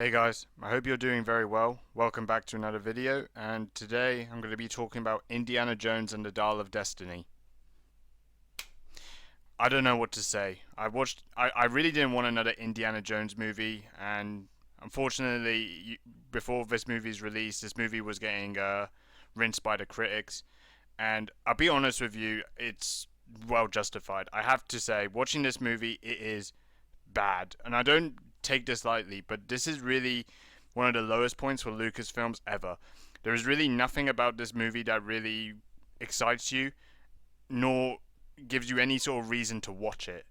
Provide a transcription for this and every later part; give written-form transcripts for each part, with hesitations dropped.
Hey guys, I hope you're doing very well. Welcome back to another video, and today I'm going to be talking about Indiana Jones and the Dial of Destiny. I don't know what to say. I really didn't want another Indiana Jones movie, and unfortunately, before this movie's release, this movie was getting rinsed by the critics. And I'll be honest with you, it's well justified. I have to say, watching this movie, it is bad, and I don't take this lightly, but this is really one of the lowest points for Lucasfilms ever. There is really nothing about this movie that really excites you, nor gives you any sort of reason to watch it.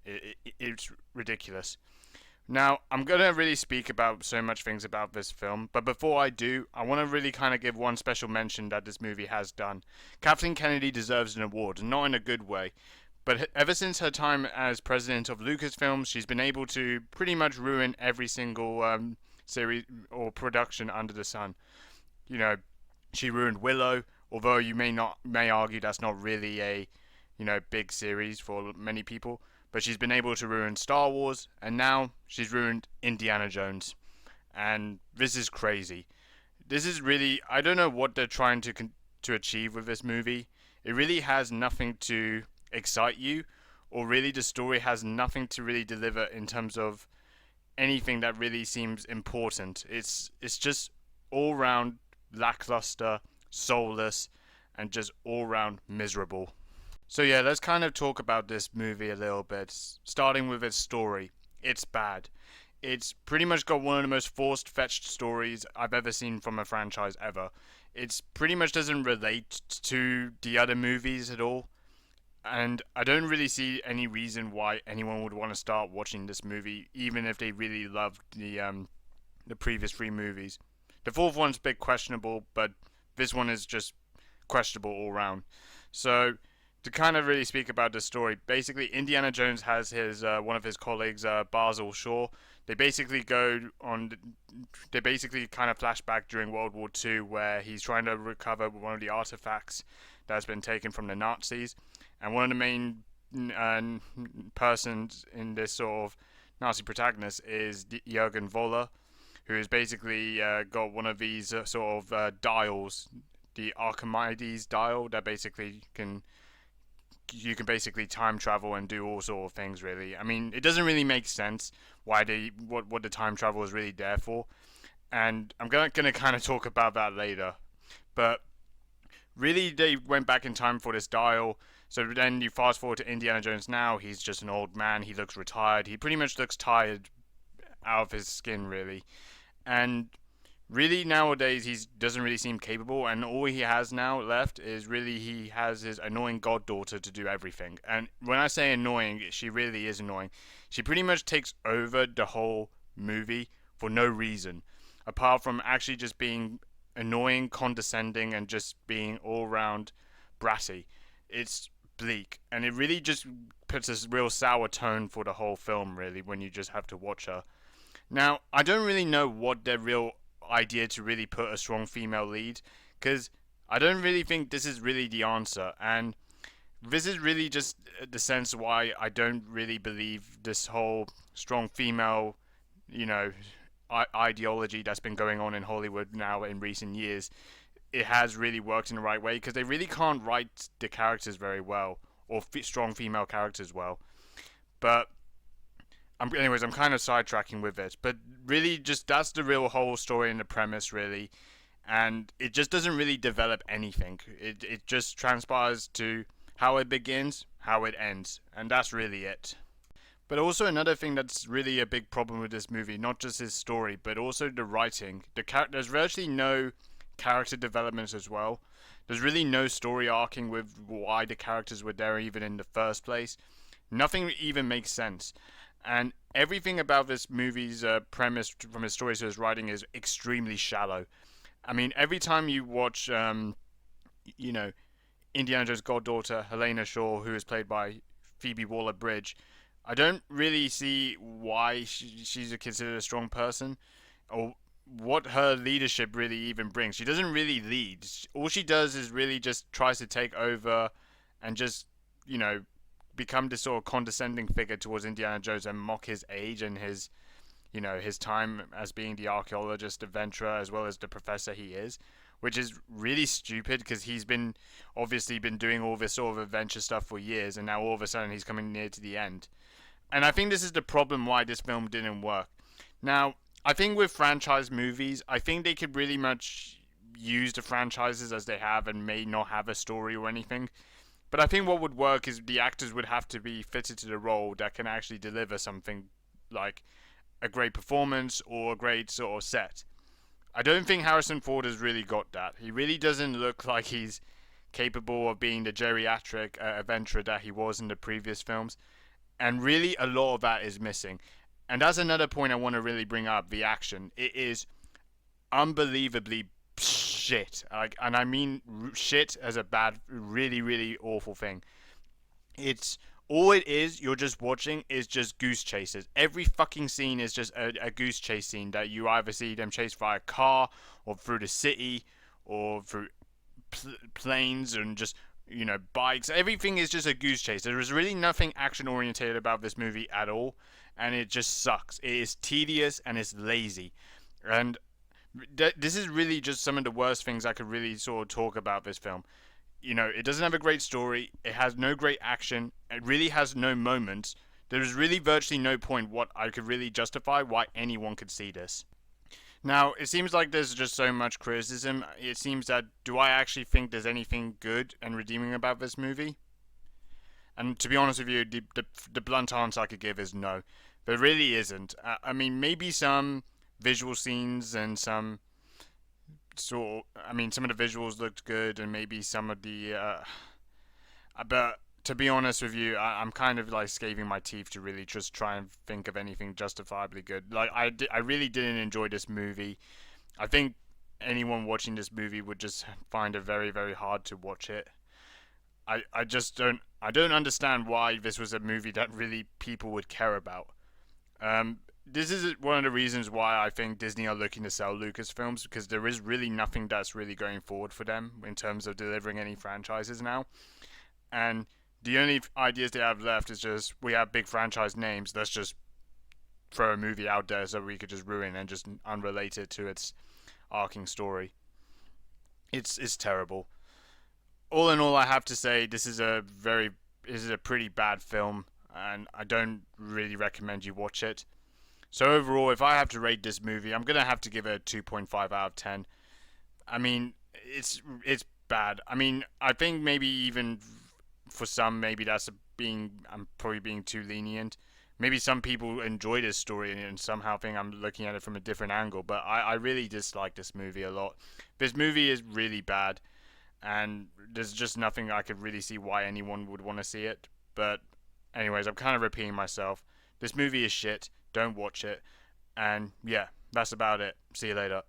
It's ridiculous. Now, I'm going to really speak about so much things about this film, but before I do, I want to really kind of give one special mention that this movie has done. Kathleen Kennedy deserves an award, and not in a good way. But ever since her time as president of Lucasfilms, she's been able to pretty much ruin every single series or production under the sun. You know, she ruined Willow, although you may argue that's not really a big series for many people. But she's been able to ruin Star Wars, and now she's ruined Indiana Jones, and this is crazy. This is really, I don't know what they're trying to achieve with this movie. It really has nothing to excite you, or really the story has nothing to really deliver in terms of anything that really seems important. It's just all round lackluster, soulless, and just all round miserable. So yeah, let's kind of talk about this movie a little bit, starting with its story. It's bad. It's pretty much got one of the most forced fetched stories I've ever seen from a franchise ever. It's pretty much doesn't relate to the other movies at all, and I don't really see any reason why anyone would want to start watching this movie, even if they really loved the previous three movies. The fourth one's a bit questionable, but this one is just questionable all round. So to kind of really speak about the story, basically Indiana Jones has his one of his colleagues, Basil Shaw. They basically go on. They basically kind of flash back during World War II, where he's trying to recover one of the artifacts that's been taken from the Nazis, and one of the main uh, persons in this sort of Nazi protagonist is Jurgen Voller, who has basically got one of these sort of dials, the Archimedes dial, that basically can you can basically time travel and do all sort of things. Really, I mean, it doesn't really make sense why they what the time travel is really there for, and I'm gonna kind of talk about that later. But really, they went back in time for this dial. So then you fast forward to Indiana Jones now. He's just an old man. He looks retired. He pretty much looks tired out of his skin, really. And really nowadays he doesn't really seem capable, and all he has now left is really he has his annoying goddaughter to do everything. And when I say annoying, she really is annoying. She pretty much takes over the whole movie for no reason, apart from actually just being annoying, condescending, and just being all round bratty. It's bleak, and it really just puts a real sour tone for the whole film, really, when you just have to watch her. Now, I don't really know what their real idea to really put a strong female lead, because I don't really think this is really the answer, and this is really just the sense why I don't really believe this whole strong female, you know, ideology that's been going on in Hollywood now in recent years. It has really worked in the right way, because they really can't write the characters very well, or strong female characters well. But I'm kind of sidetracking with it, but really, just that's the real whole story and the premise, really, and it just doesn't really develop anything. It just transpires to how it begins, how it ends, and that's really it. But also another thing that's really a big problem with this movie, not just his story, but also the writing. There's virtually no character development as well. There's really no story arcing with why the characters were there even in the first place. Nothing even makes sense. And everything about this movie's premise, from his story to his writing, is extremely shallow. I mean, every time you watch, you know, Indiana Jones' goddaughter, Helena Shaw, who is played by Phoebe Waller-Bridge, I don't really see why she's considered a strong person, or what her leadership really even brings. She doesn't really lead. All she does is really just tries to take over and just, you know, become this sort of condescending figure towards Indiana Jones and mock his age and his his time as being the archaeologist adventurer as well as the professor he is, which is really stupid because he's been obviously been doing all this sort of adventure stuff for years, and now all of a sudden he's coming near to the end. And I think this is the problem why this film didn't work. Now, I think with franchise movies, I think they could really much use the franchises as they have and may not have a story or anything. But I think what would work is the actors would have to be fitted to the role that can actually deliver something like a great performance or a great sort of set. I don't think Harrison Ford has really got that. He really doesn't look like he's capable of being the geriatric adventurer that he was in the previous films. And really, a lot of that is missing. And that's another point I want to really bring up, the action. It is unbelievably shit. And I mean shit as a bad, really, really awful thing. It's all it is. You're just watching is just goose chases. Every fucking scene is just a goose chase scene that you either see them chase by a car or through the city or through planes and just bikes. Everything is just a goose chase. There is really nothing action oriented about this movie at all, and it just sucks. It is tedious and it's lazy, and this is really just some of the worst things I could really sort of talk about this film. It doesn't have a great story. It has no great action. It really has no moments. There is really virtually no point what I could really justify why anyone could see this. Now, it seems like there's just so much criticism. It seems that, do I actually think there's anything good and redeeming about this movie? And to be honest with you, the blunt answer I could give is no. There really isn't. I mean, maybe some visual scenes and some some of the visuals looked good, and maybe some of the but to be honest with you, I'm kind of like scaving my teeth to really just try and think of anything justifiably good. Like I really didn't enjoy this movie. I think anyone watching this movie would just find it very, very hard to watch it. I just don't understand why this was a movie that really people would care about. This is one of the reasons why I think Disney are looking to sell Lucasfilms, because there is really nothing that's really going forward for them in terms of delivering any franchises now. And the only ideas they have left is just, we have big franchise names, let's just throw a movie out there so we could just ruin and just unrelate it to its arcing story. It's terrible. All in all, I have to say this is a pretty bad film, and I don't really recommend you watch it. So overall, if I have to rate this movie, I'm gonna have to give it a 2.5 out of 10. I mean, it's bad. I mean, I think maybe even for some, maybe I'm probably being too lenient. Maybe some people enjoy this story and somehow think I'm looking at it from a different angle, but I really dislike this movie a lot. This movie is really bad, and there's just nothing I could really see why anyone would want to see it. But anyways, I'm kind of repeating myself. This movie is shit. Don't watch it. And yeah, that's about it. See you later.